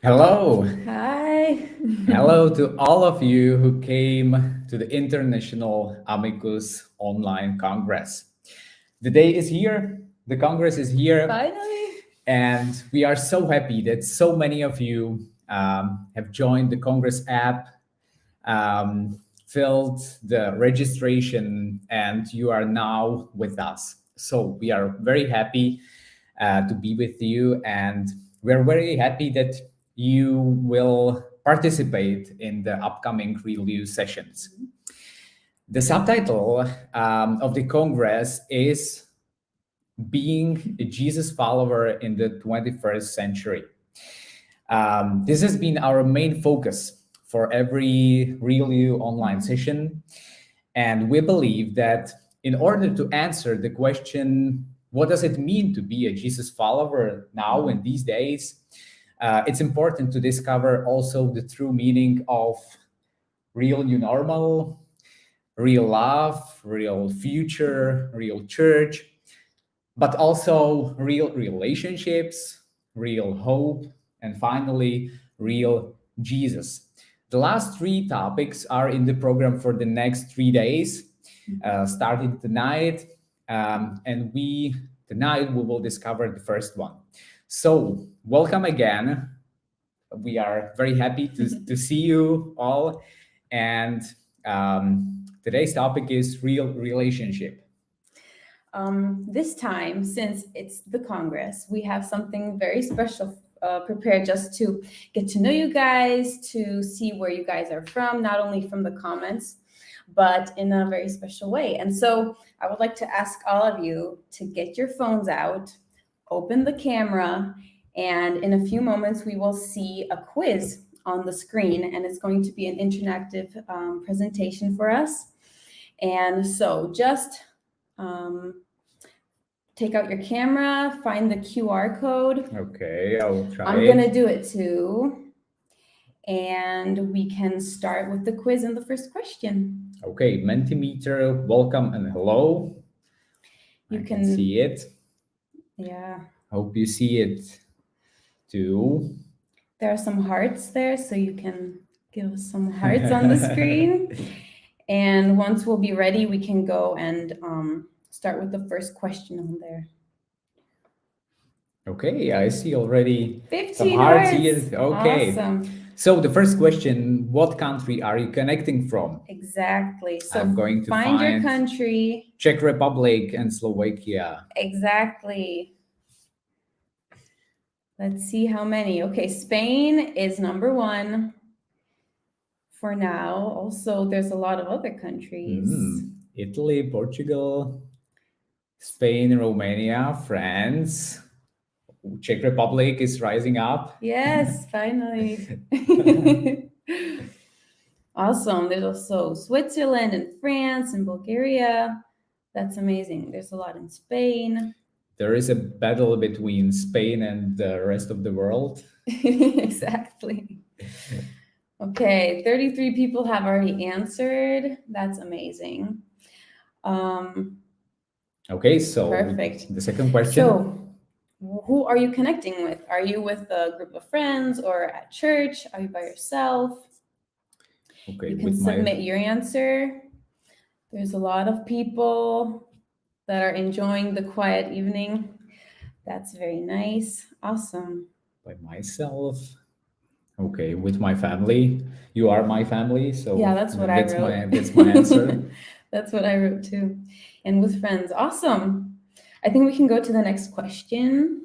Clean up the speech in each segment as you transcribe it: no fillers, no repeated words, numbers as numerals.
Hello. Hi. Hello to all of you who came to the International AMiCUS Online Congress. The day is here, the Congress is here, Finally. and we are so happy that so many of you have joined the Congress app, filled the registration, and you are now with us. So we are very happy to be with you, and we're very happy that you will participate in the upcoming review sessions. The subtitle of the Congress is Being a Jesus Follower in the 21st Century. This has been our main focus for every review online session. And we believe that in order to answer the question, what does it mean to be a Jesus follower now in these days? It's important to discover also the true meaning of real new normal, real love, real future, real church, but also real relationships, real hope, and finally, real Jesus. The last three topics are in the program for the next 3 days, starting tonight. And tonight we will discover the first one. So, welcome again. We are very happy to see you all. And today's topic is real relationship. This time, since it's the Congress, we have something very special prepared just to get to know you guys, to see where you guys are from, not only from the comments, but in a very special way. And so I would like to ask all of you to get your phones out, open the camera, and in a few moments we will see a quiz on the screen, and it's going to be an interactive presentation for us. And so just take out your camera, find the QR code. Okay, I'll try. I'm going to do it too. And we can start with the quiz and the first question. Okay, Mentimeter, welcome and hello. You I can see it. Yeah. Hope you see it too. There are some hearts there, so you can give us some hearts on the screen. And once we'll be ready, we can go and start with the first question on there. Okay, I see already 15 some hearts hearts. here. Okay. Awesome. So the first question, what country are you connecting from? Exactly. So I'm going to find your country. Czech Republic and Slovakia. Exactly. Let's see how many. Okay, Spain is number one for now. Also, there's a lot of other countries. Italy, Portugal, Spain, Romania, France. Czech Republic is rising up. Yes, finally. Awesome. There's also Switzerland and France and Bulgaria. That's amazing. There's a lot in Spain. There is a battle between Spain and the rest of the world. Exactly. Okay, 33 people have already answered. That's amazing. Okay, so perfect. The second question. So, who are you connecting with? Are you with a group of friends or at church? Are you by yourself? Okay, you can submit your answer. There's a lot of people that are enjoying the quiet evening. That's very nice. Awesome. By myself. Okay, with my family. You are my family, so yeah, that's what I wrote. That's my answer. That's what I wrote too. And with friends. Awesome. I think we can go to the next question.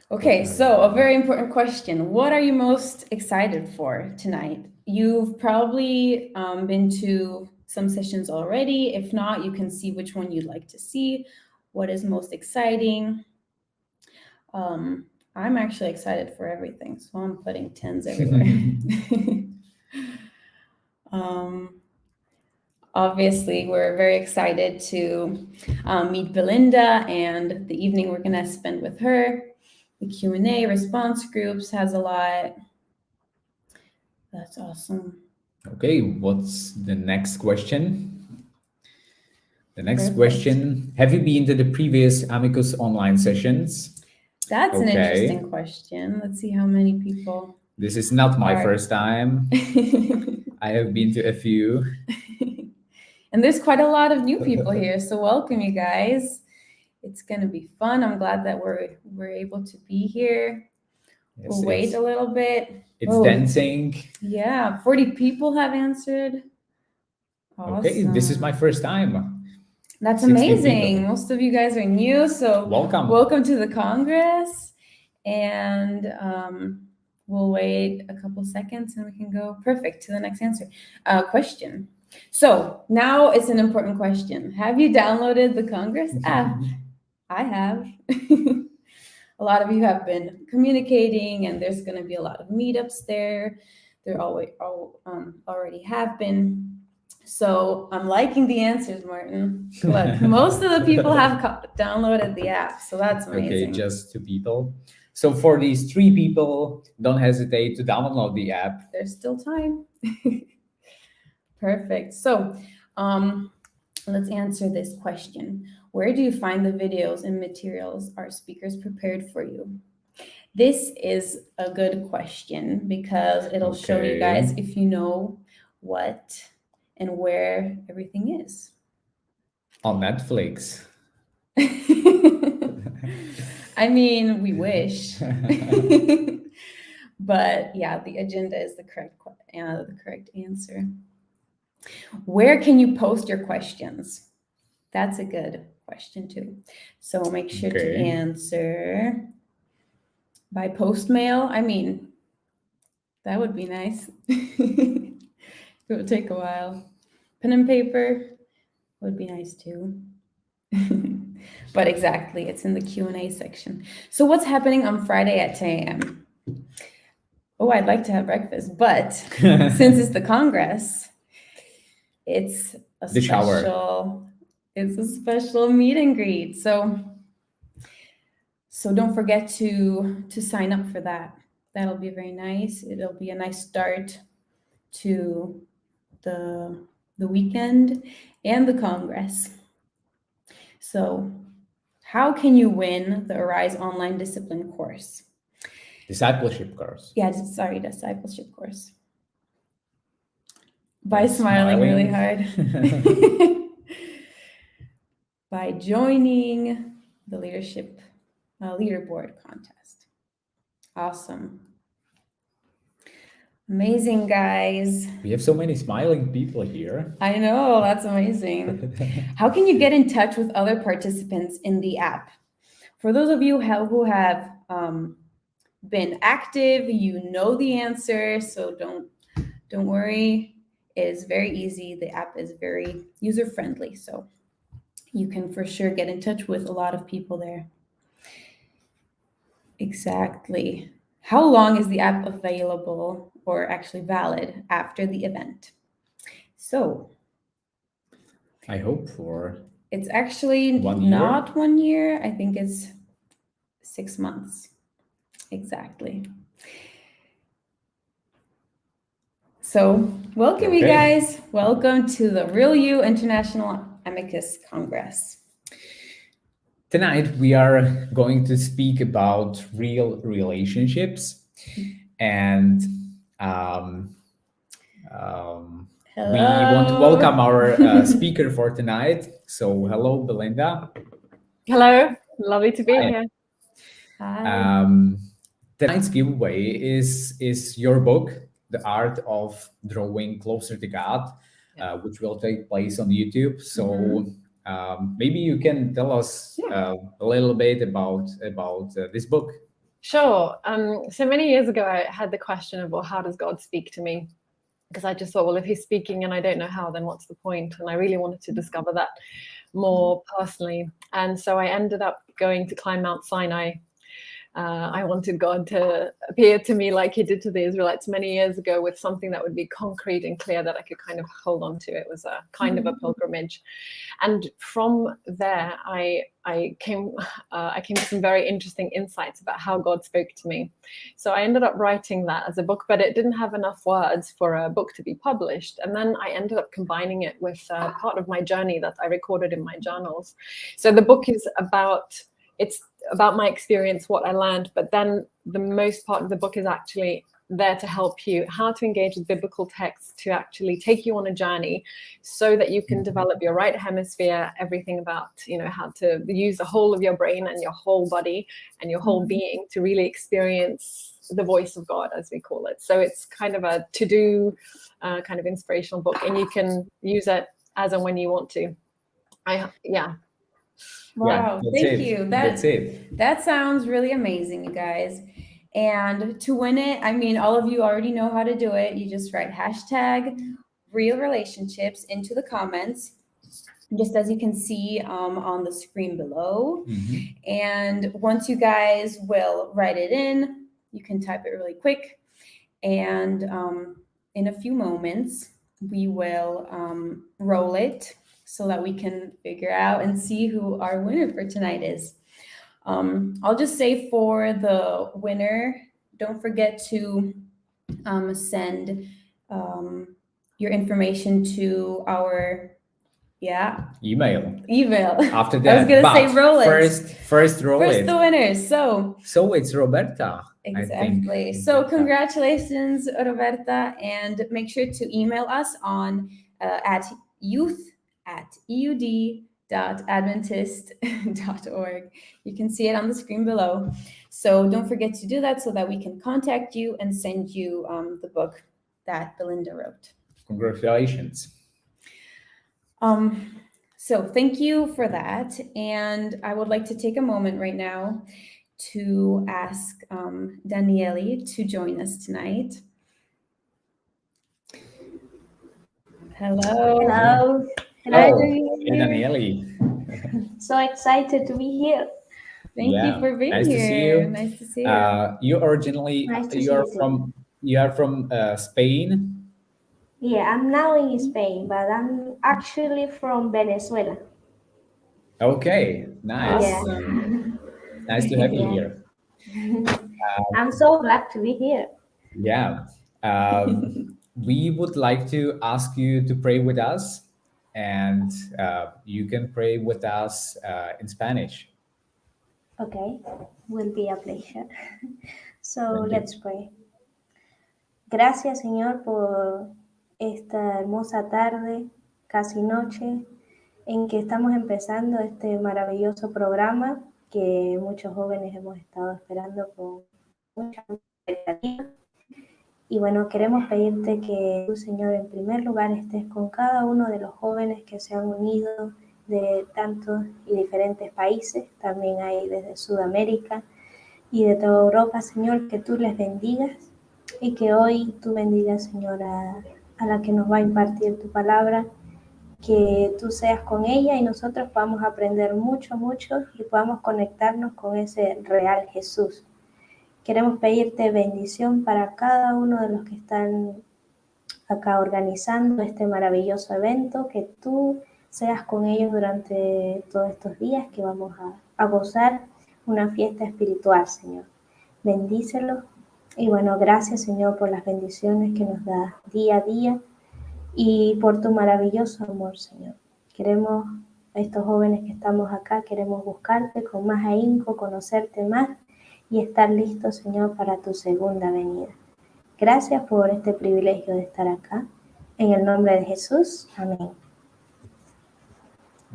Okay, so a very important question. What are you most excited for tonight? You've probably been to some sessions already. If not, you can see which one you'd like to see. What is most exciting? I'm actually excited for everything, so I'm putting 10s everywhere. Obviously, we're very excited to meet Belinda, and the evening we're going to spend with her. The Q&A response groups has a lot. That's awesome. Okay, what's the next question? The next question, have you been to the previous AMiCUS online sessions? That's an Okay. interesting question. Let's see how many people. This is not my Are- first time. I have been to a few. And there's quite a lot of new people here, so welcome, you guys. It's gonna be fun. I'm glad that we're able to be here. Yes, We'll wait a little bit. It's dancing. Yeah, 40 people have answered. Awesome. Okay, this is my first time. That's 60 amazing. people. Most of you guys are new, so Welcome. to the Congress. And we'll wait a couple seconds and we can go perfect to the next answer. Question. So now it's an important question. Have you downloaded the Congress app? I have. A lot of you have been communicating, and there's going to be a lot of meetups there. There already have been. So I'm liking the answers, Martin. Look, most of the people have downloaded the app, so that's amazing. Okay, just 2 people. So for these 3 people, don't hesitate to download the app. There's still time. Perfect. So let's answer this question. Where do you find the videos and materials our speakers prepared for you? This is a good question because it'll show you guys if you know what and where everything is. On Netflix. I mean, we wish. But yeah, the agenda is the correct answer. Where can you post your questions? That's a good question too. So make sure to answer by post mail. I mean, that would be nice. It would take a while. Pen and paper would be nice too. But exactly, it's in the Q&A section. So what's happening on Friday at 10 a.m.? Oh, I'd like to have breakfast, but since it's the Congress, it's a special meet and greet. So don't forget to sign up for that. That'll be very nice. It'll be a nice start to the weekend and the Congress. So how can you win the Arise Online Discipline course? Discipleship course. Yeah, discipleship course. By smiling really hard. By joining the leaderboard contest. Awesome. Amazing, guys. We have so many smiling people here. I know, that's amazing. How can you get in touch with other participants in the app? For those of you who have been active, you know the answer, so don't worry. It is very easy. The app is very user-friendly, so you can for sure get in touch with a lot of people there. Exactly. How long is the app available or actually valid after the event? So I hope for it's actually not 1 year. I think it's 6 months. Exactly. So welcome, you guys. Welcome to the Real You International AMiCUS Congress. Tonight, we are going to speak about real relationships, and we want to welcome our speaker for tonight. So, hello, Belinda. Hello, lovely to be here. Hi. Tonight's giveaway is your book, The Art of Drawing Closer to God, which will take place on YouTube. So. Maybe you can tell us a little bit about this book. Sure. So many years ago, I had the question of, well, how does God speak to me? Because I just thought, well, if he's speaking and I don't know how, then what's the point? And I really wanted to discover that more personally. And so I ended up going to climb Mount Sinai. I wanted God to appear to me like he did to the Israelites many years ago with something that would be concrete and clear that I could kind of hold on to. It was a kind of a pilgrimage. And from there, I came to some very interesting insights about how God spoke to me. So I ended up writing that as a book, but it didn't have enough words for a book to be published. And then I ended up combining it with part of my journey that I recorded in my journals. So the book is about it's about my experience, what I learned, but then the most part of the book is actually there to help you how to engage with biblical texts, to actually take you on a journey so that you can develop your right hemisphere, everything about, how to use the whole of your brain and your whole body and your whole being to really experience the voice of God, as we call it. So it's kind of a to-do kind of inspirational book, and you can use it as and when you want to. Wow, thank you. That's it. That sounds really amazing, you guys. And to win it, I mean, all of you already know how to do it. You just write hashtag real relationships into the comments, just as you can see on the screen below. And once you guys will write it in, you can type it really quick. And in a few moments, we will roll it so that we can figure out and see who our winner for tonight is. I'll just say for the winner, don't forget to send your information to our email. After that, I was gonna say roll it. First roll it. First the winners. So it's Roberta. Exactly. So congratulations, Roberta, and make sure to email us on at youth@eud.adventist.org. You can see it on the screen below. So don't forget to do that so that we can contact you and send you the book that Belinda wrote. Congratulations. So thank you for that. And I would like to take a moment right now to ask Daniele to join us tonight. Hello. Hello. Hello. Hey, Daniele. So excited to be here. Thank you for being nice here. To see you. Nice to see you. You originally you are from Spain. Yeah, I'm now in Spain, but I'm actually from Venezuela. Okay, nice. Yeah. Nice to have you here. I'm so glad to be here. Yeah. We would like to ask you to pray with us, and you can pray with us in Spanish. Okay, will be a pleasure. So let's pray. Gracias, Señor, por esta hermosa tarde, casi noche, en que estamos empezando este maravilloso programa que muchos jóvenes hemos estado esperando con mucha expectativa. Y bueno, queremos pedirte que tú, Señor, en primer lugar estés con cada uno de los jóvenes que se han unido de tantos y diferentes países, también hay desde Sudamérica y de toda Europa, Señor, que tú les bendigas y que hoy tú bendigas, Señor, a la que nos va a impartir tu palabra, que tú seas con ella y nosotros podamos aprender mucho, mucho y podamos conectarnos con ese real Jesús. Queremos pedirte bendición para cada uno de los que están acá organizando este maravilloso evento, que tú seas con ellos durante todos estos días que vamos a gozar una fiesta espiritual, Señor. Bendícelos y bueno, gracias, Señor, por las bendiciones que nos das día a día y por tu maravilloso amor, Señor. Queremos, a estos jóvenes que estamos acá, queremos buscarte con más ahínco, conocerte más y estar listos, Señor, para tu segunda venida. Gracias por este privilegio de estar acá. En el nombre de Jesús. Amén.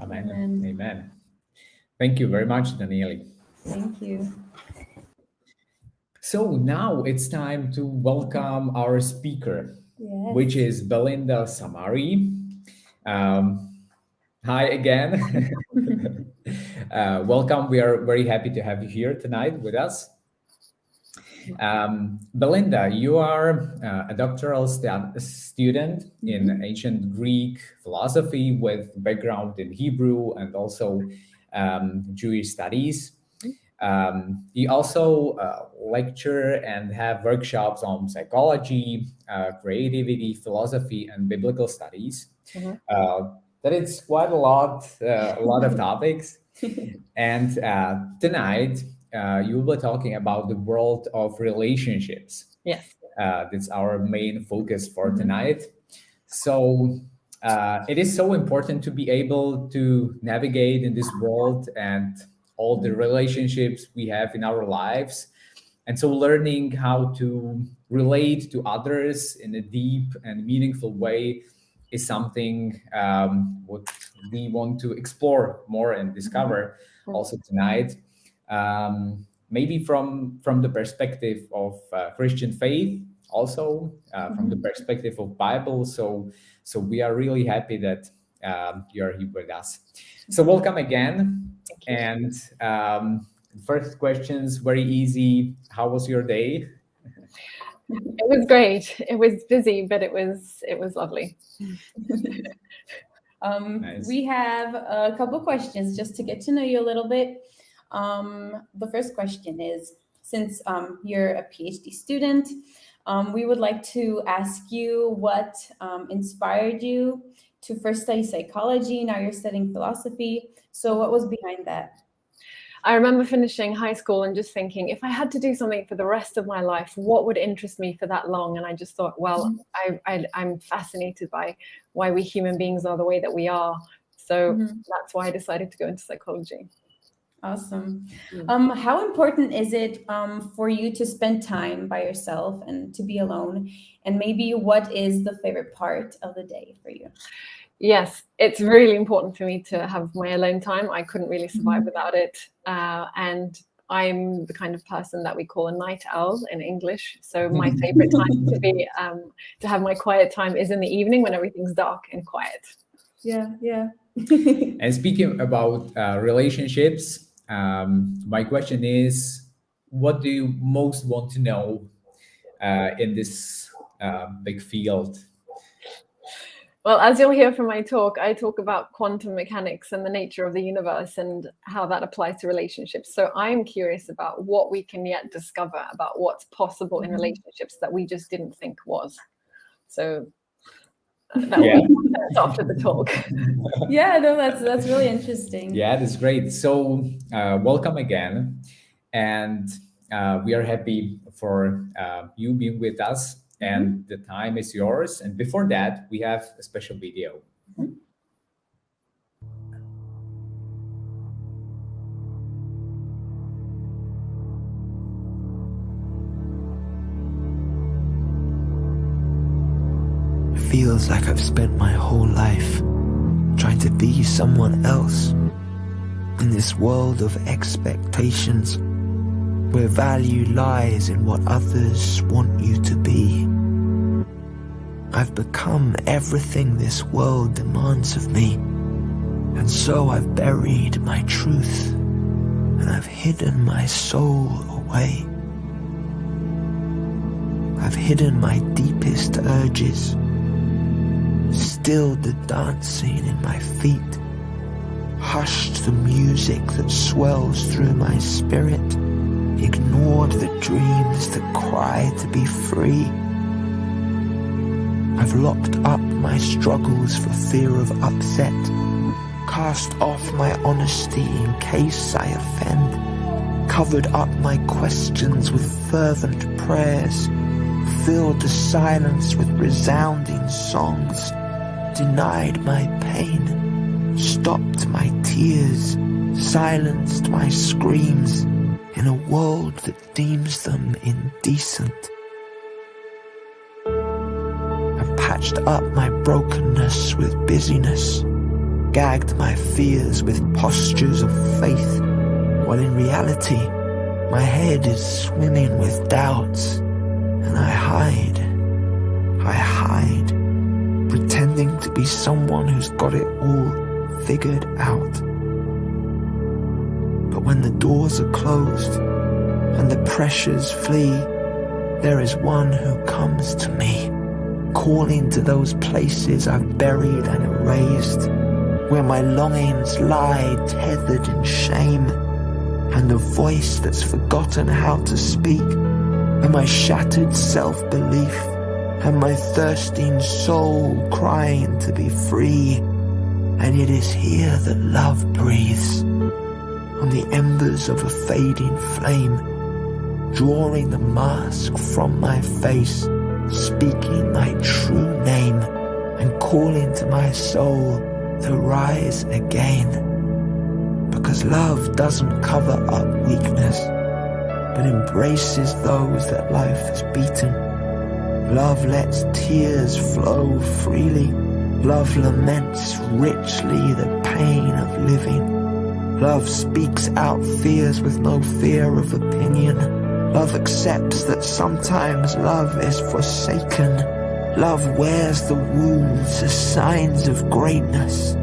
Amen. Amen. Thank you very much, Daniele. Thank you. So now it's time to welcome our speaker, which is Belinda Samari. Hi again. Welcome. We are very happy to have you here tonight with us. Belinda, you are a doctoral student in ancient Greek philosophy with background in Hebrew and also Jewish studies. You also lecture and have workshops on psychology, creativity, philosophy, and biblical studies. That is quite a lot of topics. And tonight, you will be talking about the world of relationships. Yes. That's our main focus for tonight. So it is so important to be able to navigate in this world and all the relationships we have in our lives. And so learning how to relate to others in a deep and meaningful way is something what we want to explore more and discover also tonight. Maybe from the perspective of Christian faith, also from the perspective of Bible. So we are really happy that you are here with us. So welcome again. And first questions, very easy. How was your day? It was great. It was busy, but it was lovely. Nice. We have a couple questions just to get to know you a little bit. The first question is, since you're a PhD student, we would like to ask you what inspired you to first study psychology. Now you're studying philosophy. So what was behind that? I remember finishing high school and just thinking, if I had to do something for the rest of my life, what would interest me for that long? And I just thought, well, I'm fascinated by why we human beings are the way that we are. So that's why I decided to go into psychology. Awesome. How important is it for you to spend time by yourself and to be alone? And maybe what is the favorite part of the day for you? Yes, it's really important for me to have my alone time. I couldn't really survive without it. And I'm the kind of person that we call a night owl in English. So my favorite time to have my quiet time is in the evening when everything's dark and quiet. Yeah. And speaking about relationships, my question is, what do you most want to know in this big field? Well, as you'll hear from my talk, I talk about quantum mechanics and the nature of the universe and how that applies to relationships. So I'm curious about what we can yet discover about what's possible in relationships that we just didn't think was. So that will be after the talk. Yeah, no, that's really interesting. Yeah, that's great. So welcome again. And we are happy for you being with us. And the time is yours. And before that, we have a special video. Feels like I've spent my whole life trying to be someone else in this world of expectations, where value lies in what others want you to be. I've become everything this world demands of me, and so I've buried my truth, and I've hidden my soul away. I've hidden my deepest urges, stilled the dancing in my feet, hushed the music that swells through my spirit, ignored the dreams that cry to be free. I've locked up my struggles for fear of upset, cast off my honesty in case I offend, covered up my questions with fervent prayers, filled the silence with resounding songs, denied my pain, stopped my tears, silenced my screams, in a world that deems them indecent. I've patched up my brokenness with busyness, gagged my fears with postures of faith, while in reality, my head is swimming with doubts, and I hide, pretending to be someone who's got it all figured out. But when the doors are closed and the pressures flee, there is one who comes to me, calling to those places I've buried and erased, where my longings lie tethered in shame, and the voice that's forgotten how to speak, and my shattered self-belief, and my thirsting soul crying to be free. And it is here that love breathes, on the embers of a fading flame, drawing the mask from my face, speaking my true name, and calling to my soul to rise again. Because 'cause love doesn't cover up weakness, but embraces those that life has beaten. Love lets tears flow freely. Love laments richly the pain of living. Love speaks out fears with no fear of opinion. Love accepts that sometimes love is forsaken. Love wears the wounds as signs of greatness.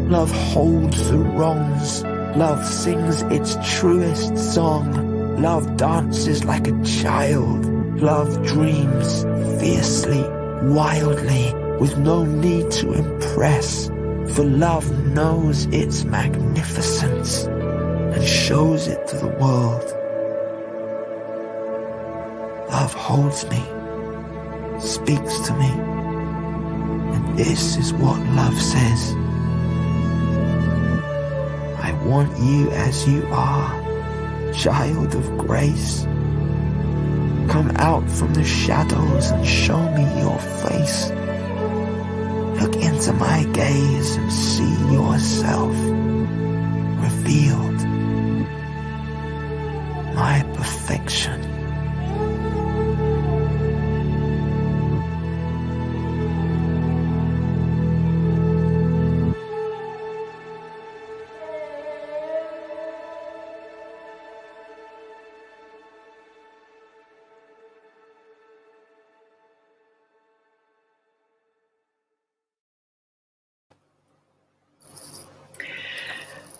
Love holds the wrongs. Love sings its truest song. Love dances like a child. Love dreams fiercely, wildly, with no need to impress. For love knows its magnificence and shows it to the world. Love holds me, speaks to me, and this is what love says. I want you as you are, child of grace. Come out from the shadows and show me your face. Look into my gaze and see yourself revealed. My perfection.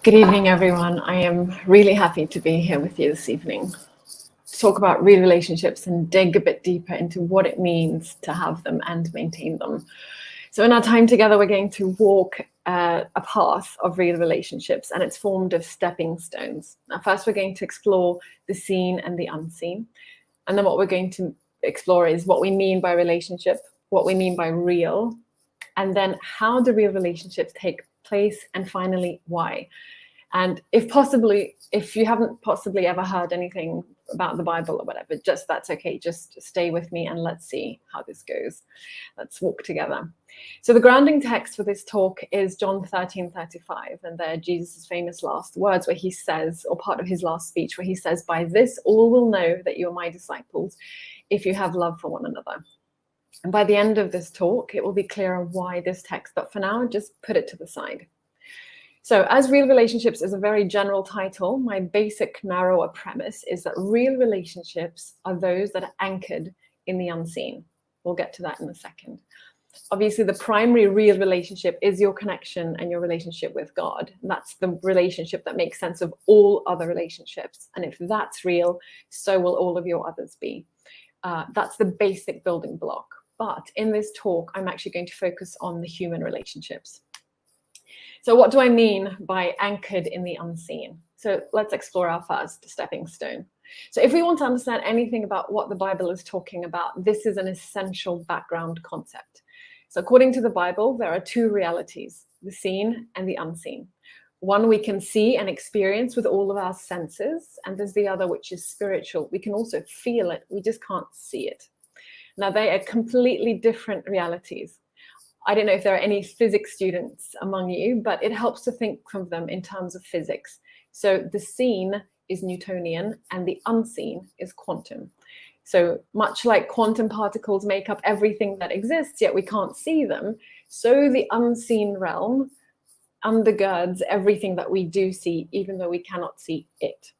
Good evening, everyone. I am really happy to be here with you this evening to talk about real relationships and dig a bit deeper into what it means to have them and maintain them. So in our time together, we're going to walk a path of real relationships, and it's formed of stepping stones. Now, first, we're going to explore the seen and the unseen. And then what we're going to explore is what we mean by relationship, what we mean by real, and then how do real relationships take place, and finally, why. And if you haven't possibly ever heard anything about the Bible or whatever, that's okay. Just stay with me and let's see how this goes. Let's walk together. So the grounding text for this talk is John 13:35, and they're Jesus' famous last words where he says, or part of his last speech, where he says, "By this all will know that you are my disciples, if you have love for one another." And by the end of this talk, it will be clearer why this text, but for now, just put it to the side. So as real relationships is a very general title, my basic narrower premise is that real relationships are those that are anchored in the unseen. We'll get to that in a second. Obviously, the primary real relationship is your connection and your relationship with God. That's the relationship that makes sense of all other relationships. And if that's real, so will all of your others be. That's the basic building block. But in this talk, I'm actually going to focus on the human relationships. So what do I mean by anchored in the unseen? So let's explore our first stepping stone. So if we want to understand anything about what the Bible is talking about, this is an essential background concept. So according to the Bible, there are two realities, the seen and the unseen. One we can see and experience with all of our senses, and there's the other which is spiritual. We can also feel it, we just can't see it. Now, they are completely different realities. I don't know if there are any physics students among you, but it helps to think of them in terms of physics. So the seen is Newtonian and the unseen is quantum. So much like quantum particles make up everything that exists, yet we can't see them, so the unseen realm undergirds everything that we do see, even though we cannot see it.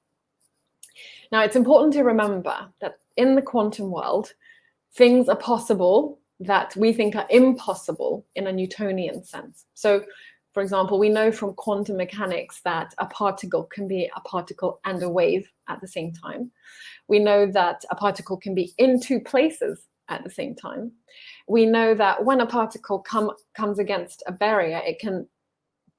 Now, it's important to remember that in the quantum world, things are possible that we think are impossible in a Newtonian sense. So, for example, we know from quantum mechanics that a particle can be a particle and a wave at the same time. We know that a particle can be in two places at the same time. We know that when a particle comes against a barrier, it can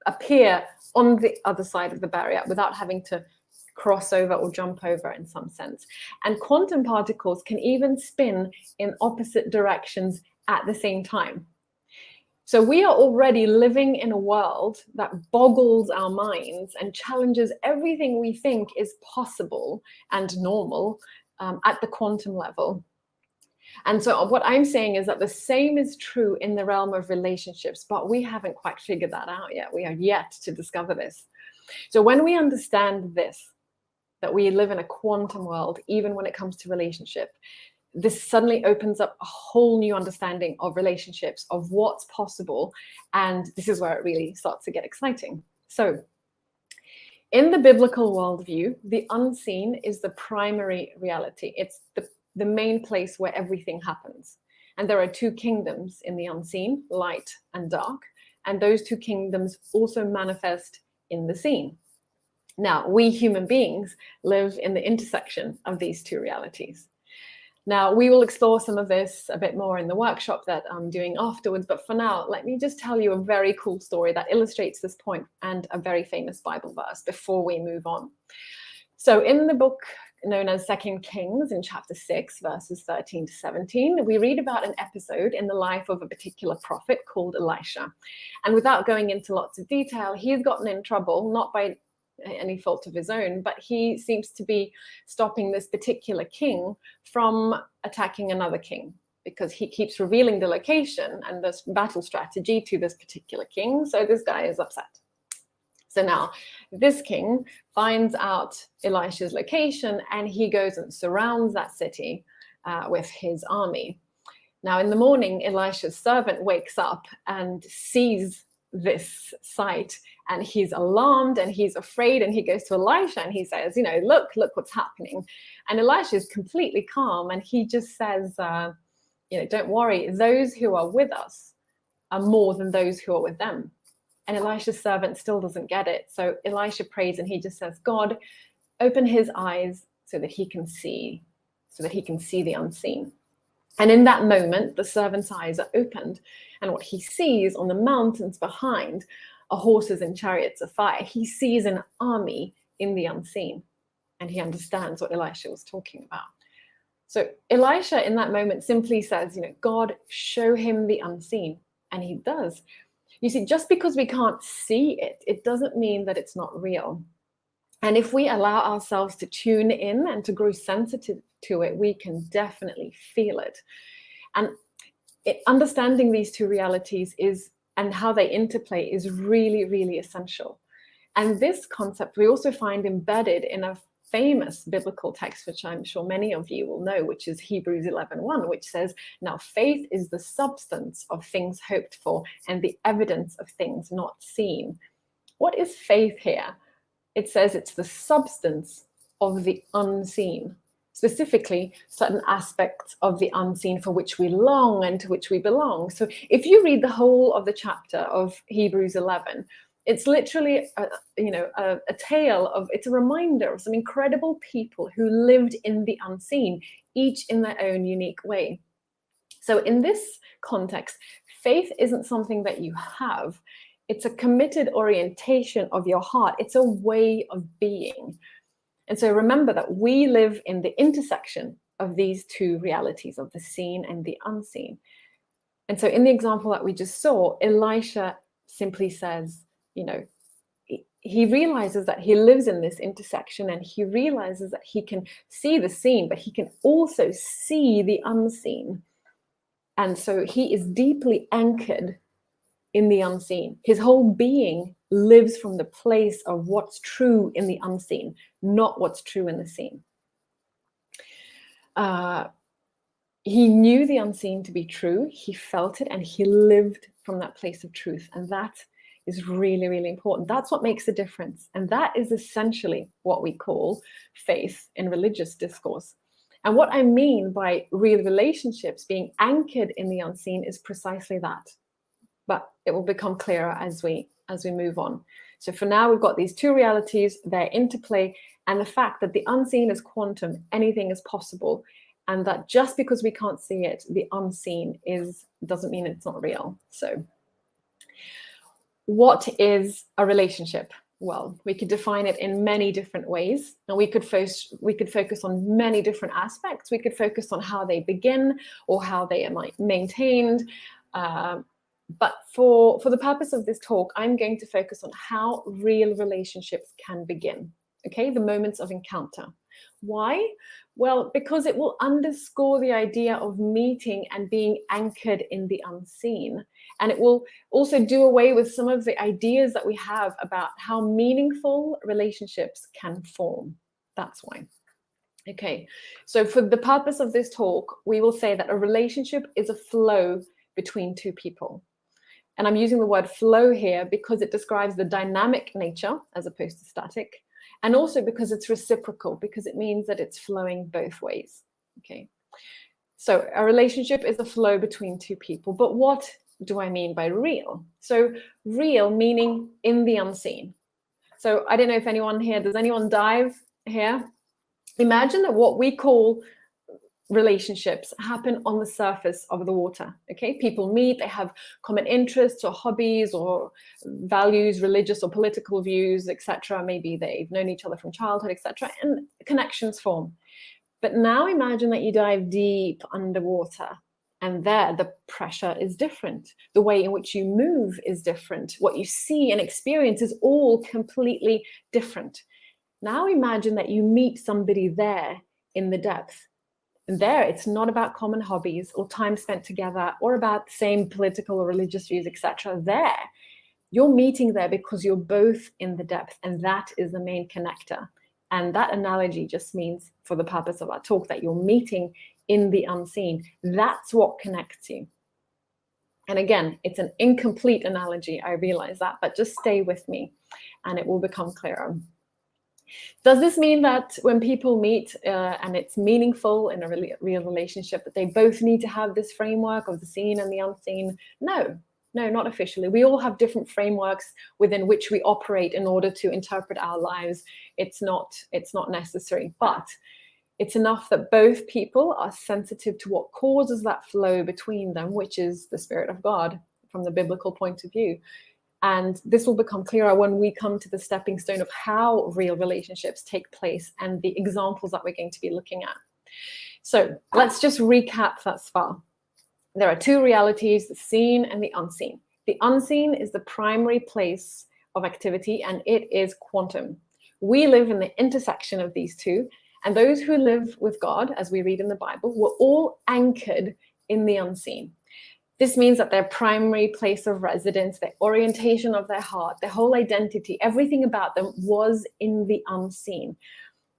appear on the other side of the barrier without having to cross over or jump over in some sense. And quantum particles can even spin in opposite directions at the same time. So we are already living in a world that boggles our minds and challenges everything we think is possible and normal at the quantum level. And so what I'm saying is that the same is true in the realm of relationships, but we haven't quite figured that out yet. We are yet to discover this. So when we understand this, that we live in a quantum world, even when it comes to relationship, this suddenly opens up a whole new understanding of relationships, of what's possible. And this is where it really starts to get exciting. So in the biblical worldview, the unseen is the primary reality. It's the main place where everything happens. And there are two kingdoms in the unseen, light and dark. And those two kingdoms also manifest in the seen. Now, we human beings live in the intersection of these two realities. Now, we will explore some of this a bit more in the workshop that I'm doing afterwards. But for now, let me just tell you a very cool story that illustrates this point, and a very famous Bible verse before we move on. So in the book known as 2 Kings, in chapter 6, verses 13 to 17, we read about an episode in the life of a particular prophet called Elisha. And without going into lots of detail, he's gotten in trouble, not by any fault of his own, but he seems to be stopping this particular king from attacking another king, because he keeps revealing the location and the battle strategy to this particular king. So this guy is upset. So now this king finds out Elisha's location, and he goes and surrounds that city with his army. Now in the morning, Elisha's servant wakes up and sees this sight, and he's alarmed and he's afraid, and he goes to Elisha and he says, look what's happening. And Elisha is completely calm, and he just says, don't worry, those who are with us are more than those who are with them. And Elisha's servant still doesn't get it. So Elisha prays and he just says, God, open his eyes so that he can see the unseen. And in that moment, the servant's eyes are opened, and what he sees on the mountains behind are horses and chariots of fire. He sees an army in the unseen, and he understands what Elisha was talking about. So Elisha in that moment simply says, God, show him the unseen. And he does. You see, just because we can't see it, it doesn't mean that it's not real. And if we allow ourselves to tune in and to grow sensitive to it, we can definitely feel it. And understanding these two realities and how they interplay is really, really essential. And this concept we also find embedded in a famous biblical text, which I'm sure many of you will know, which is Hebrews 11:1, which says, now faith is the substance of things hoped for and the evidence of things not seen. What is faith here? It says it's the substance of the unseen, specifically certain aspects of the unseen for which we long and to which we belong. So if you read the whole of the chapter of Hebrews 11, it's literally a tale of, it's a reminder of some incredible people who lived in the unseen, each in their own unique way. So in this context, faith isn't something that you have. It's a committed orientation of your heart. It's a way of being. And so remember that we live in the intersection of these two realities, of the seen and the unseen. And so in the example that we just saw, Elisha simply says, he realizes that he lives in this intersection, and he realizes that he can see the seen, but he can also see the unseen. And so he is deeply anchored in the unseen. His whole being lives from the place of what's true in the unseen, not what's true in the seen. He knew the unseen to be true. He felt it, and he lived from that place of truth. And that is really, really important. That's what makes a difference. And that is essentially what we call faith in religious discourse. And what I mean by real relationships being anchored in the unseen is precisely that. But it will become clearer as we move on. So for now, we've got these two realities, their interplay, and the fact that the unseen is quantum, anything is possible, and that just because we can't see it, the unseen doesn't mean it's not real. So what is a relationship? Well, we could define it in many different ways, and we could focus on many different aspects. We could focus on how they begin or how they are maintained. But for the purpose of this talk, I'm going to focus on how real relationships can begin. okay? The moments of encounter. Why? Well, because it will underscore the idea of meeting and being anchored in the unseen. And it will also do away with some of the ideas that we have about how meaningful relationships can form. That's why. Okay, so for the purpose of this talk, we will say that a relationship is a flow between two people. And I'm using the word flow here because it describes the dynamic nature as opposed to static. And also because it's reciprocal, because it means that it's flowing both ways. Okay, so a relationship is a flow between two people. But what do I mean by real? So real meaning in the unseen. So I don't know if anyone here, does anyone dive here? Imagine that what we call relationships happen on the surface of the water. Okay, people meet, they have common interests or hobbies or values, religious or political views, etc. Maybe they've known each other from childhood, etc. And connections form. But now imagine that you dive deep underwater, and there the pressure is different. The way in which you move is different. What you see and experience is all completely different. Now imagine that you meet somebody there in the depth. And there, it's not about common hobbies or time spent together or about the same political or religious views, etc. There, you're meeting there because you're both in the depth, and that is the main connector. And that analogy just means, for the purpose of our talk, that you're meeting in the unseen. That's what connects you. And again, it's an incomplete analogy, I realize that, but just stay with me and it will become clearer. Does this mean that when people meet and it's meaningful in a real relationship, that they both need to have this framework of the seen and the unseen? No, not officially. We all have different frameworks within which we operate in order to interpret our lives. It's not necessary, but it's enough that both people are sensitive to what causes that flow between them, which is the Spirit of God from the biblical point of view. And this will become clearer when we come to the stepping stone of how real relationships take place and the examples that we're going to be looking at. So let's just recap thus far. There are two realities, the seen and the unseen. The unseen is the primary place of activity, and it is quantum. We live in the intersection of these two, and those who live with God, as we read in the Bible, were all anchored in the unseen. This means that their primary place of residence, their orientation of their heart, their whole identity, everything about them was in the unseen.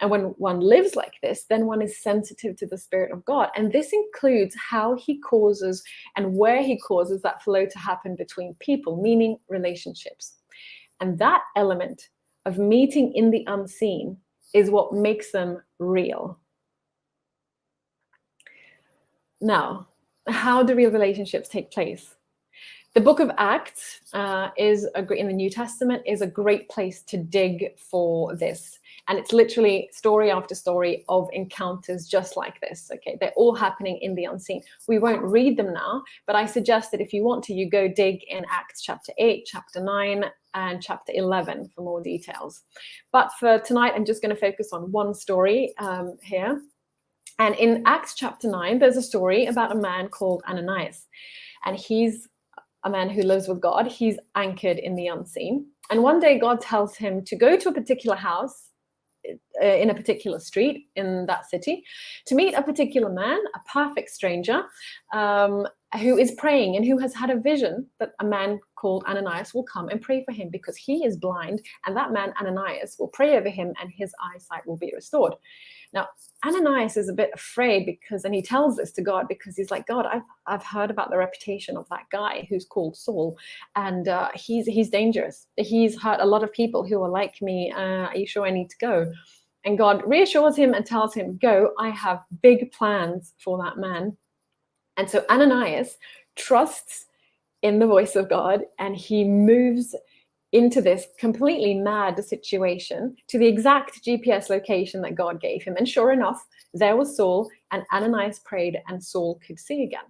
And when one lives like this, then one is sensitive to the Spirit of God. And this includes how he causes and where he causes that flow to happen between people, meaning relationships. And that element of meeting in the unseen is what makes them real. Now, how do real relationships take place? The book of Acts in the New Testament is a great place to dig for this. And it's literally story after story of encounters just like this. Okay, they're all happening in the unseen. We won't read them now, but I suggest that if you want to, you go dig in Acts chapter 8, chapter 9, and chapter 11 for more details. But for tonight, I'm just going to focus on one story here. And in Acts chapter 9, there's a story about a man called Ananias. And he's a man who lives with God. He's anchored in the unseen. And one day God tells him to go to a particular house in a particular street in that city to meet a particular man, a perfect stranger, who is praying and who has had a vision that a man called Ananias will come and pray for him because he is blind, and that man Ananias will pray over him and his eyesight will be restored. Now, Ananias is a bit afraid and he tells this to God because he's like, God, I've heard about the reputation of that guy who's called Saul, and he's dangerous. He's hurt a lot of people who are like me. Are you sure I need to go? And God reassures him and tells him, go, I have big plans for that man. And so Ananias trusts in the voice of God, and he moves into this completely mad situation to the exact GPS location that God gave him. And sure enough, there was Saul, and Ananias prayed and Saul could see again.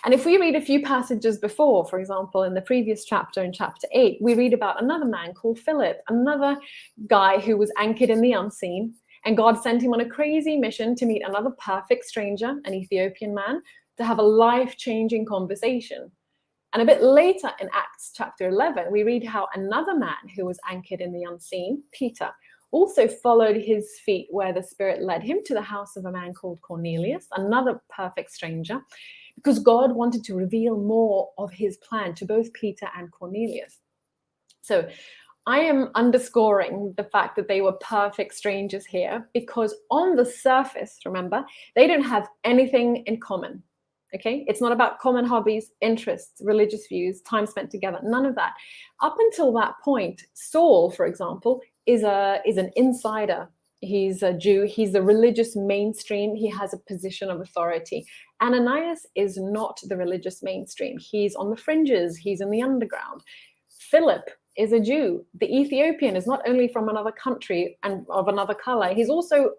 And if we read a few passages before, for example, in the previous chapter, in chapter 8, we read about another man called Philip, another guy who was anchored in the unseen. And God sent him on a crazy mission to meet another perfect stranger, an Ethiopian man, to have a life-changing conversation. And a bit later in Acts chapter 11, we read how another man who was anchored in the unseen, Peter, also followed his feet where the Spirit led him, to the house of a man called Cornelius, another perfect stranger, because God wanted to reveal more of his plan to both Peter and Cornelius. So I am underscoring the fact that they were perfect strangers here, because on the surface, remember, they don't have anything in common. Okay, it's not about common hobbies, interests, religious views, time spent together, none of that. Up until that point, Saul, for example, is an insider. He's a Jew, he's the religious mainstream, he has a position of authority. Ananias is not the religious mainstream, he's on the fringes, he's in the underground. Philip is a Jew. The Ethiopian is not only from another country and of another color, he's also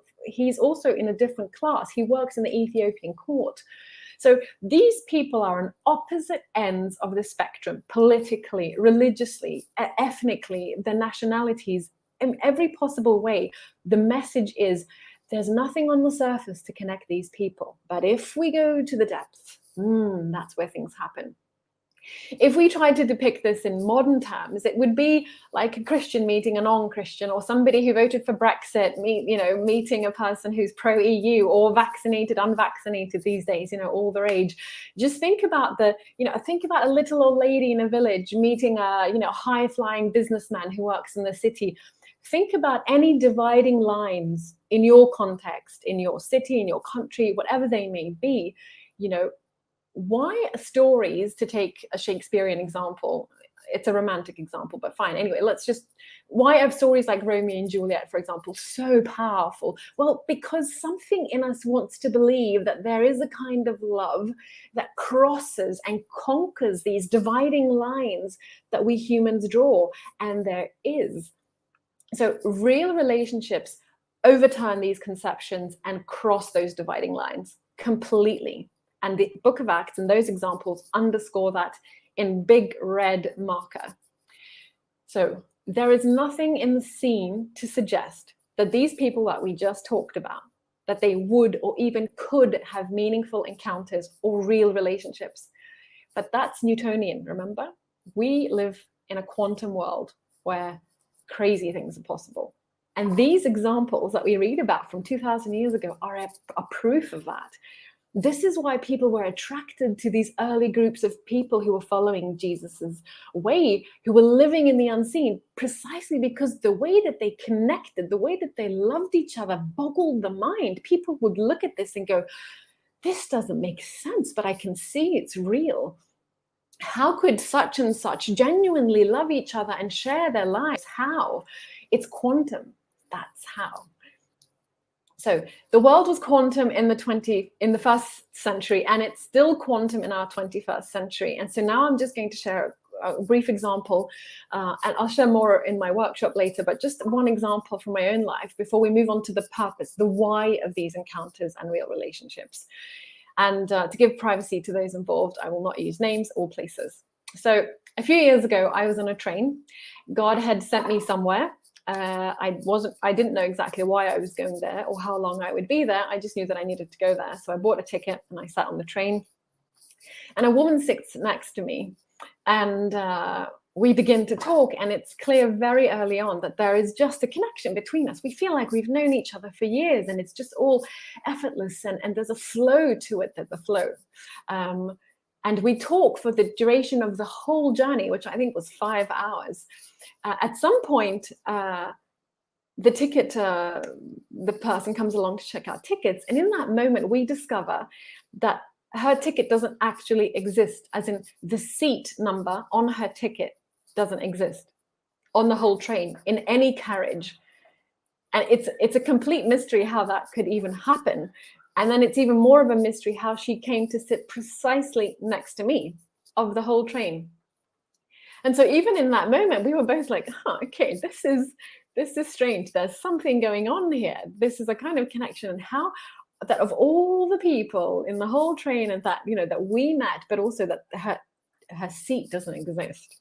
in a different class. He works in the Ethiopian court. So these people are on opposite ends of the spectrum, politically, religiously, ethnically, their nationalities, in every possible way. The message is there's nothing on the surface to connect these people. But if we go to the depths, that's where things happen. If we tried to depict this in modern terms, it would be like a Christian meeting a non-Christian, or somebody who voted for Brexit, meeting a person who's pro-EU, or vaccinated, unvaccinated these days, all the rage. Just think about think about a little old lady in a village meeting a, high-flying businessman who works in the city. Think about any dividing lines in your context, in your city, in your country, whatever they may be, why stories, to take a Shakespearean example, it's a romantic example, but fine. Anyway, why are stories like Romeo and Juliet, for example, so powerful? Well, because something in us wants to believe that there is a kind of love that crosses and conquers these dividing lines that we humans draw, and there is. So real relationships overturn these conceptions and cross those dividing lines completely. And the Book of Acts and those examples underscore that in big red marker. So there is nothing in the scene to suggest that these people that we just talked about, that they would or even could have meaningful encounters or real relationships. But that's Newtonian, remember? We live in a quantum world where crazy things are possible. And these examples that we read about from 2,000 years ago are a proof of that. This is why people were attracted to these early groups of people who were following Jesus's way, who were living in the unseen, precisely because the way that they connected, the way that they loved each other boggled the mind. People would look at this and go, this doesn't make sense, but I can see it's real. How could such and such genuinely love each other and share their lives? How? It's quantum. That's how. So the world was quantum in the first century, and it's still quantum in our 21st century. And so now I'm just going to share a brief example, and I'll share more in my workshop later, but just one example from my own life before we move on to the purpose, the why of these encounters and real relationships. And to give privacy to those involved, I will not use names or places. So a few years ago, I was on a train. God had sent me somewhere. I didn't know exactly why I was going there or how long I would be there. I just knew that I needed to go there. So I bought a ticket and I sat on the train, and a woman sits next to me, and we begin to talk, and it's clear very early on that there is just a connection between us. We feel like we've known each other for years, and it's just all effortless, and there's a flow to it. There's a flow. And we talk for the duration of the whole journey, which I think was 5 hours. At some point, the person comes along to check out tickets. And in that moment, we discover that her ticket doesn't actually exist, as in the seat number on her ticket doesn't exist on the whole train, in any carriage. And it's a complete mystery how that could even happen. And then it's even more of a mystery how she came to sit precisely next to me of the whole train. And so even in that moment, we were both like, okay, this is strange. There's something going on here. This is a kind of connection. And how that of all the people in the whole train, and that, that we met, but also that her seat doesn't exist.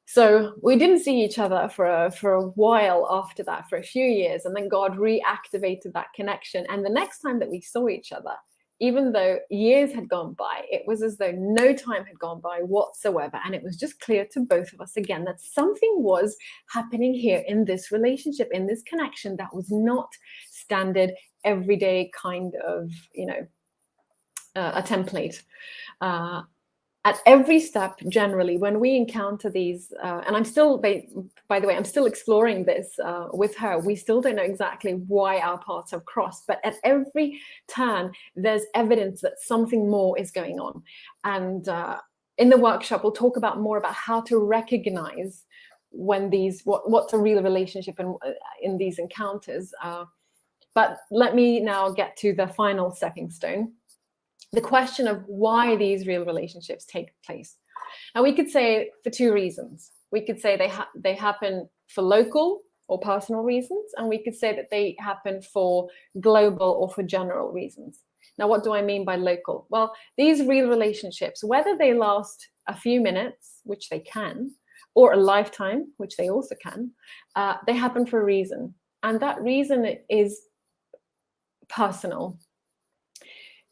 So we didn't see each other for a while after that, for a few years, and then God reactivated that connection. And the next time that we saw each other, even though years had gone by, it was as though no time had gone by whatsoever. And it was just clear to both of us again that something was happening here in this relationship, in this connection, that was not standard, everyday kind of, a template. At every step, generally, when we encounter these, and I'm still, by the way, I'm still exploring this with her. We still don't know exactly why our paths have crossed, but at every turn, there's evidence that something more is going on. And in the workshop, we'll talk about more about how to recognize when what's a real relationship in these encounters. But let me now get to the final stepping stone. The question of why these real relationships take place. Now, we could say for two reasons. We could say they happen for local or personal reasons, and we could say that they happen for global or for general reasons. Now, what do I mean by local? Well, these real relationships, whether they last a few minutes, which they can, or a lifetime, which they also can, they happen for a reason. And that reason is personal.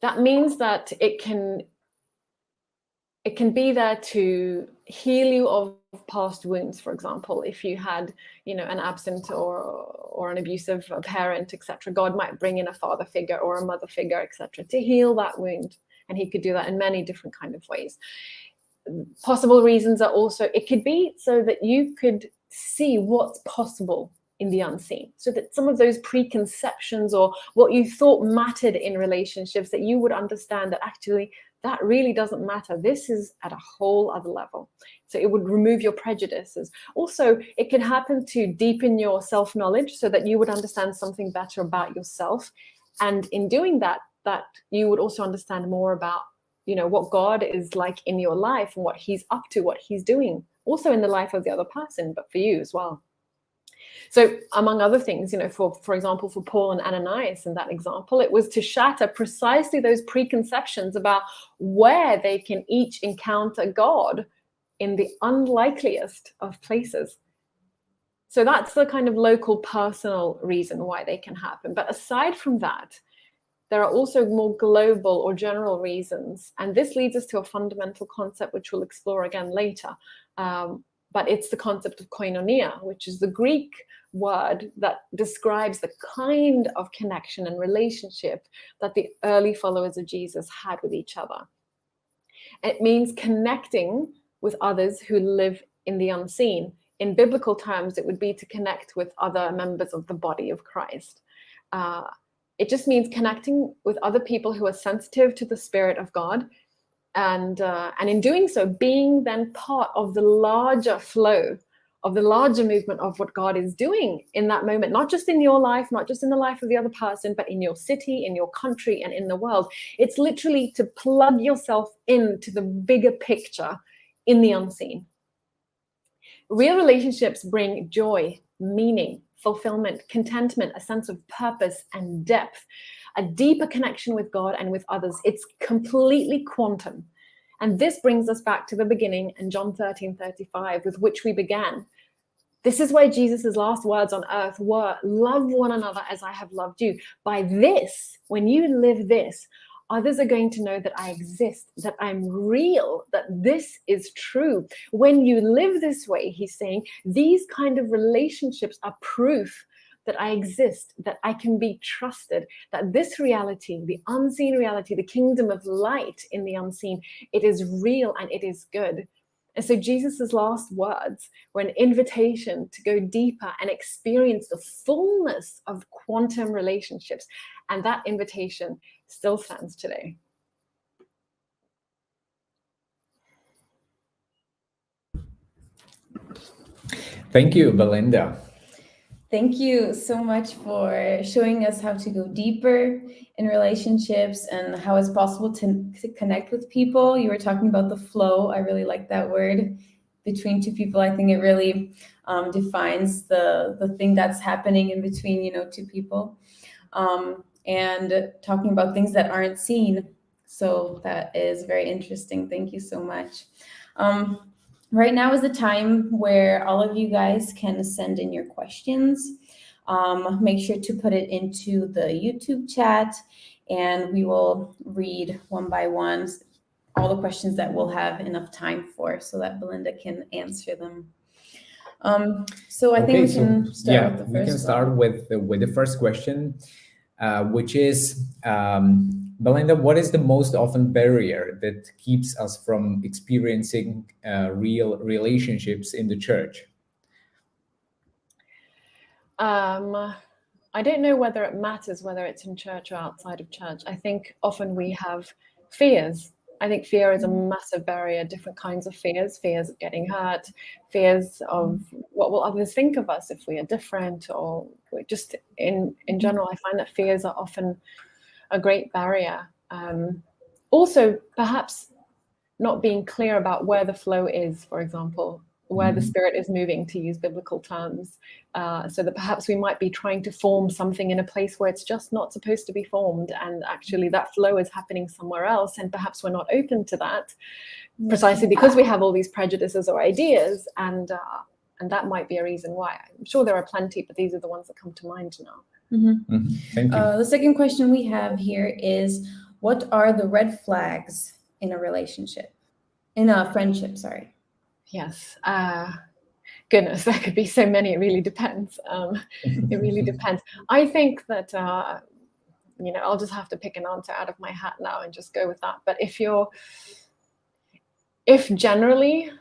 That means that it can be there to heal you of past wounds. For example, if you had, an absent or an abusive parent, etc., God might bring in a father figure or a mother figure, etc., to heal that wound, and He could do that in many different kind of ways. Possible reasons are also, it could be so that you could see what's possible in the unseen, so that some of those preconceptions or what you thought mattered in relationships, that you would understand that actually that really doesn't matter. This is at a whole other level. So it would remove your prejudices. Also, it can happen to deepen your self-knowledge so that you would understand something better about yourself. And in doing that you would also understand more about, what God is like in your life and what He's up to, what He's doing, also in the life of the other person, but for you as well. So among other things, for example, for Paul and Ananias in that example, it was to shatter precisely those preconceptions about where they can each encounter God in the unlikeliest of places. So that's the kind of local, personal reason why they can happen. But aside from that, there are also more global or general reasons. And this leads us to a fundamental concept, which we'll explore again later. But it's the concept of koinonia, which is the Greek word that describes the kind of connection and relationship that the early followers of Jesus had with each other. It means connecting with others who live in the unseen. In biblical terms, it would be to connect with other members of the body of Christ. It just means connecting with other people who are sensitive to the Spirit of God, and in doing so, being then part of the larger flow, of the larger movement of what God is doing in that moment, not just in your life, not just in the life of the other person, but in your city, in your country, and in the world. It's literally to plug yourself into the bigger picture in the unseen. Real relationships bring joy, meaning, fulfillment, contentment, a sense of purpose and depth, a deeper connection with God and with others. It's completely quantum. And this brings us back to the beginning in John 13:35, with which we began. This is why Jesus' last words on earth were, love one another as I have loved you. By this, when you live this, others are going to know that I exist, that I'm real, that this is true. When you live this way, he's saying, these kind of relationships are proof that I exist, that I can be trusted, that this reality, the unseen reality, the kingdom of light in the unseen, it is real and it is good. And so Jesus' last words were an invitation to go deeper and experience the fullness of quantum relationships. And that invitation still stands today. Thank you, Belinda. Thank you so much for showing us how to go deeper in relationships and how it's possible to connect with people. You were talking about the flow. I really like that word, between two people. I think it really defines the thing that's happening in between, two people. And talking about things that aren't seen. So that is very interesting. Thank you so much. Right now is the time where all of you guys can send in your questions. Make sure to put it into the YouTube chat. and we will read one by one all the questions that we'll have enough time for, so that Belinda can answer them. So I think we can start with the first we can start one. with the first question, which is, Belinda, what is the most often barrier that keeps us from experiencing real relationships in the church? I don't know whether it matters whether it's in church or outside of church. I think often we have fears. I think fear is a massive barrier, different kinds of fears of getting hurt, fears of what will others think of us if we are different, or just in general, I find that fears are often a great barrier. Also, perhaps not being clear about where the flow is, for example, where the Spirit is moving, to use biblical terms, so that perhaps we might be trying to form something in a place where it's just not supposed to be formed, and actually that flow is happening somewhere else, and perhaps we're not open to that, precisely because we have all these prejudices or ideas, and that might be a reason why. I'm sure there are plenty, but these are the ones that come to mind now. Thank you. The second question we have here is, what are the red flags in a relationship? In a friendship, sorry. Yes. Goodness, there could be so many. It really depends. It really depends. I think that, I'll just have to pick an answer out of my hat now and just go with that. But if generally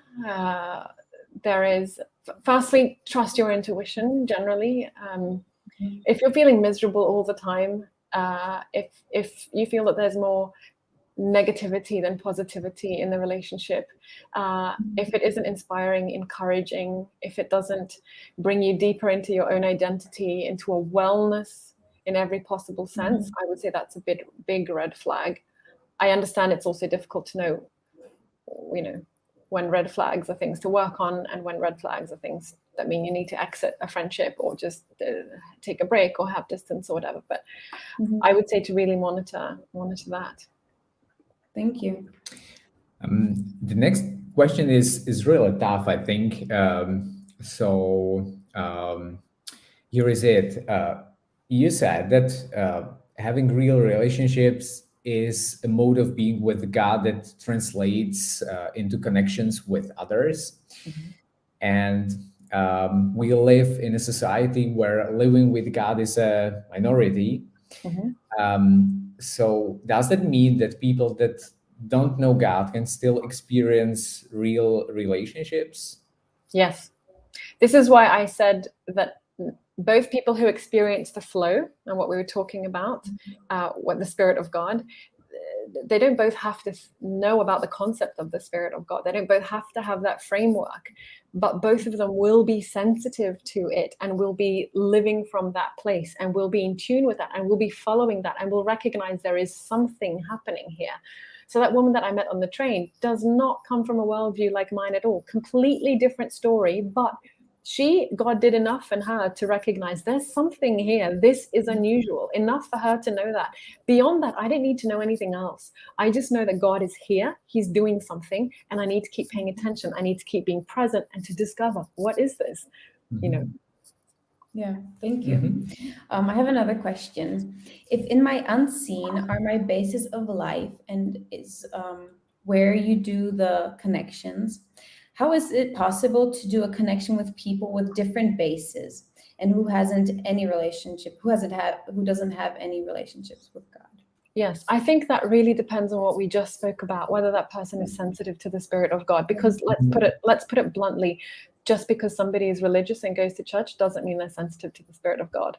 there is, firstly, trust your intuition generally. If you're feeling miserable all the time, if you feel that there's more negativity than positivity in the relationship, if it isn't inspiring, encouraging, if it doesn't bring you deeper into your own identity, into a wellness in every possible sense, I would say that's a big red flag. I understand it's also difficult to know, when red flags are things to work on, and when red flags are things that mean you need to exit a friendship or just take a break or have distance or whatever. But I would say to really monitor that. Thank you. The next question is really tough, I think. Here is it. You said that having real relationships is a mode of being with God that translates into connections with others. And we live in a society where living with God is a minority. So does that mean that people that don't know God can still experience real relationships? Yes. This is why I said that both people who experience the flow and what we were talking about, what the Spirit of God, they don't both have to know about the concept of the Spirit of God. They don't both have to have that framework, but both of them will be sensitive to it and will be living from that place and will be in tune with that and will be following that and will recognize there is something happening here. So that woman that I met on the train does not come from a worldview like mine at all. Completely different story, but God did enough in her to recognize there's something here. This is unusual, enough for her to know that. Beyond that, I don't need to know anything else. I just know that God is here. He's doing something, and I need to keep paying attention. I need to keep being present and to discover, what is this? Yeah, thank you. I have another question. If in my unseen are my basis of life and is where you do the connections, how is it possible to do a connection with people with different bases and who doesn't have any relationships with God? Yes, I think that really depends on what we just spoke about, whether that person is sensitive to the Spirit of God. Because let's put it bluntly, just because somebody is religious and goes to church doesn't mean they're sensitive to the Spirit of God.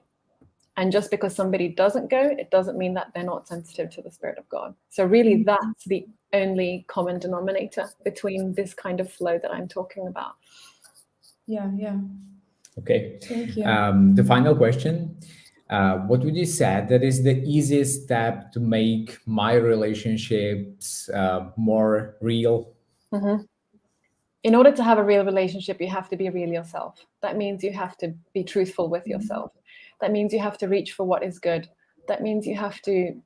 And just because somebody doesn't go, it doesn't mean that they're not sensitive to the Spirit of God. So really, that's the only common denominator between this kind of flow that I'm talking about. Yeah. Okay. Thank you. The final question. What would you say that is the easiest step to make my relationships more real? In order to have a real relationship, you have to be real yourself. That means you have to be truthful with yourself. That means you have to reach for what is good. That means you have to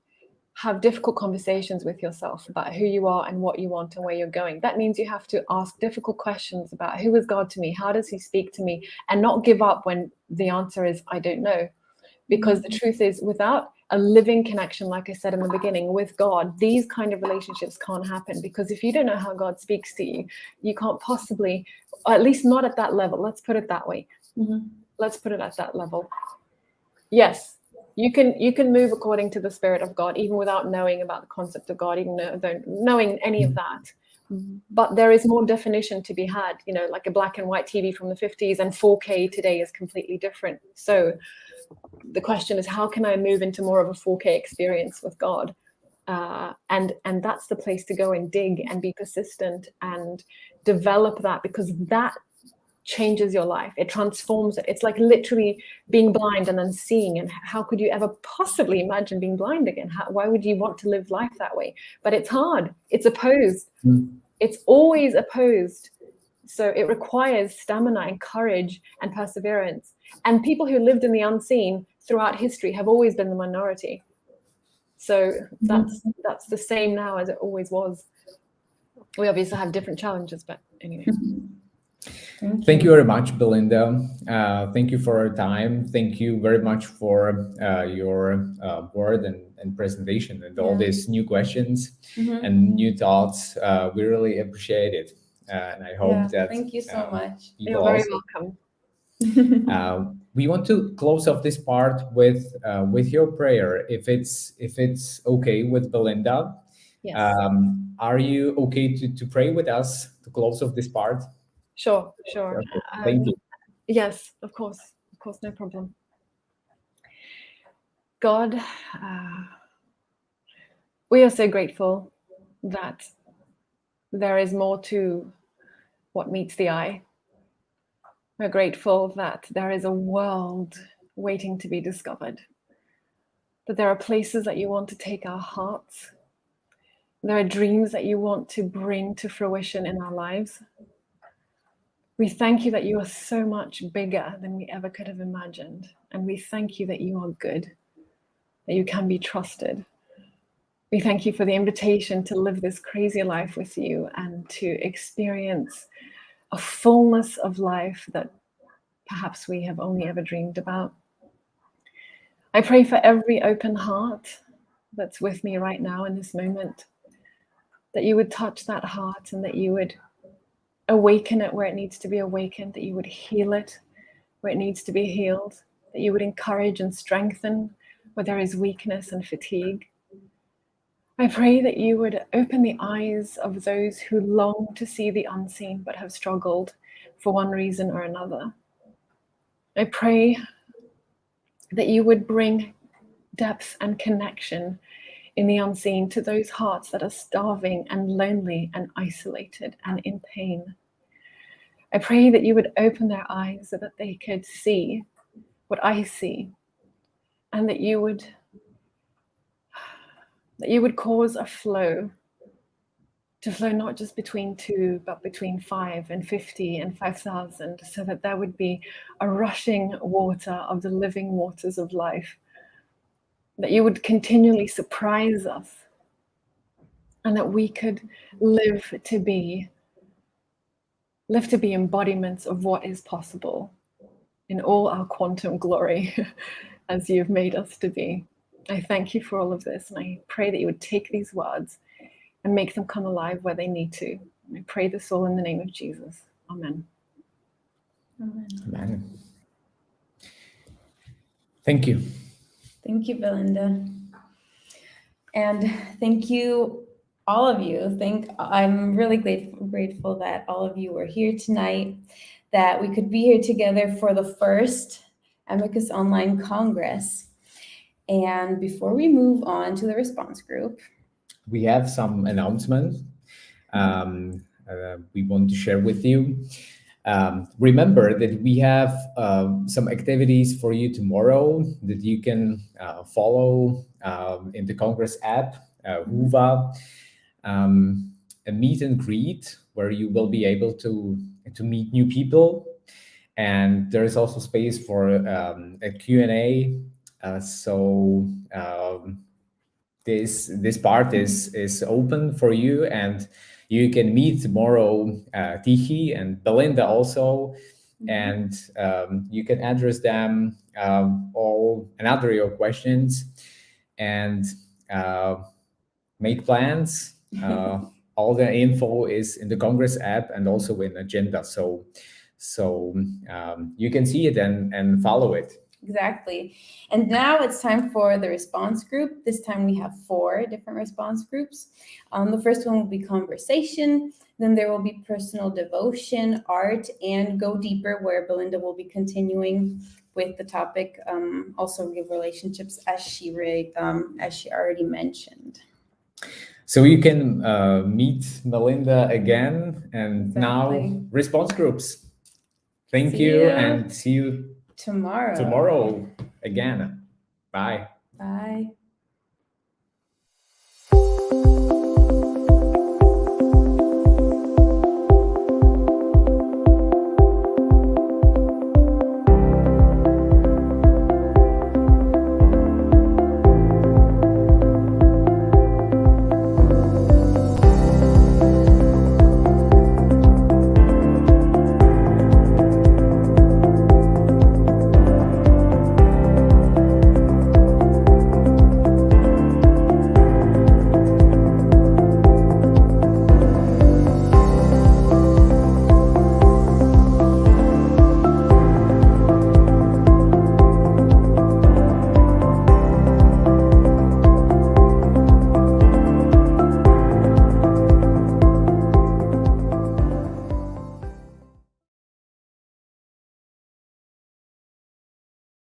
have difficult conversations with yourself about who you are and what you want and where you're going. That means you have to ask difficult questions about who is God to me? How does he speak to me? And not give up when the answer is, I don't know. Because the truth is, without a living connection, like I said in the beginning, with God, these kind of relationships can't happen, because if you don't know how God speaks to you, you can't possibly, or at least not at that level. Let's put it that way. Let's put it at that level. Yes, you can move according to the Spirit of God, even without knowing about the concept of God, even knowing any of that. But there is more definition to be had, like a black and white TV from the 50s and 4K today is completely different. So the question is, how can I move into more of a 4K experience with God? And that's the place to go and dig and be persistent and develop that, because that changes your life. It transforms it. It's like literally being blind and then seeing. And how could you ever possibly imagine being blind again? Why would you want to live life that way? But it's hard. It's opposed. It's always opposed. So it requires stamina and courage and perseverance. And people who lived in the unseen throughout history have always been the minority. So that's the same now as it always was. We obviously have different challenges, but anyway. Thank you very much, Belinda. Thank you for your time. Thank you very much for your word and presentation and all these new questions and new thoughts. We really appreciate it. And I hope that... Thank you so much. You're very welcome. We want to close off this part with your prayer, if it's okay with Belinda. Yes. Are you okay to pray with us to close off this part? Sure. Okay. Thank you. Yes, of course, no problem. God, we are so grateful that there is more to what meets the eye. We're grateful that there is a world waiting to be discovered, that there are places that you want to take our hearts. There are dreams that you want to bring to fruition in our lives. We thank you that you are so much bigger than we ever could have imagined. And we thank you that you are good, that you can be trusted. We thank you for the invitation to live this crazy life with you and to experience a fullness of life that perhaps we have only ever dreamed about. I pray for every open heart that's with me right now in this moment, that you would touch that heart and that you would awaken it where it needs to be awakened, that you would heal it where it needs to be healed, that you would encourage and strengthen where there is weakness and fatigue. I pray that you would open the eyes of those who long to see the unseen but have struggled for one reason or another. I pray that you would bring depth and connection in the unseen to those hearts that are starving and lonely and isolated and in pain. I pray that you would open their eyes so that they could see what I see, and that you would cause a flow to flow not just between 2, but between 5 and 50 and 5,000, so that there would be a rushing water of the living waters of life, that you would continually surprise us, and that we could live to be embodiments of what is possible in all our quantum glory as you've made us to be. I thank you for all of this, and I pray that you would take these words and make them come alive where they need to. I pray this all in the name of Jesus. Amen. Amen. Thank you. Thank you, Belinda. And thank you, all of you. I'm really grateful that all of you were here tonight, that we could be here together for the first AMiCUS Online Congress. And before we move on to the response group, we have some announcements we want to share with you. Remember that we have some activities for you tomorrow that you can follow in the Congress app, Huva, a meet and greet where you will be able to meet new people. And there is also space for a Q&A. So this part is open for you, and you can meet tomorrow Tihi and Belinda also, and you can address them all and answer your questions. and make plans. All the info is in the Congress app and also in agenda. So you can see it and follow it. Exactly. And now it's time for the response group. This time we have 4 different response groups. The first one will be conversation. Then there will be personal devotion, art, and go deeper, where Belinda will be continuing with the topic, also real relationships, as she already mentioned. So you can meet Belinda again, and now Exactly. response groups. Thank See you, you and see you Tomorrow. tomorrow again. Bye. Bye.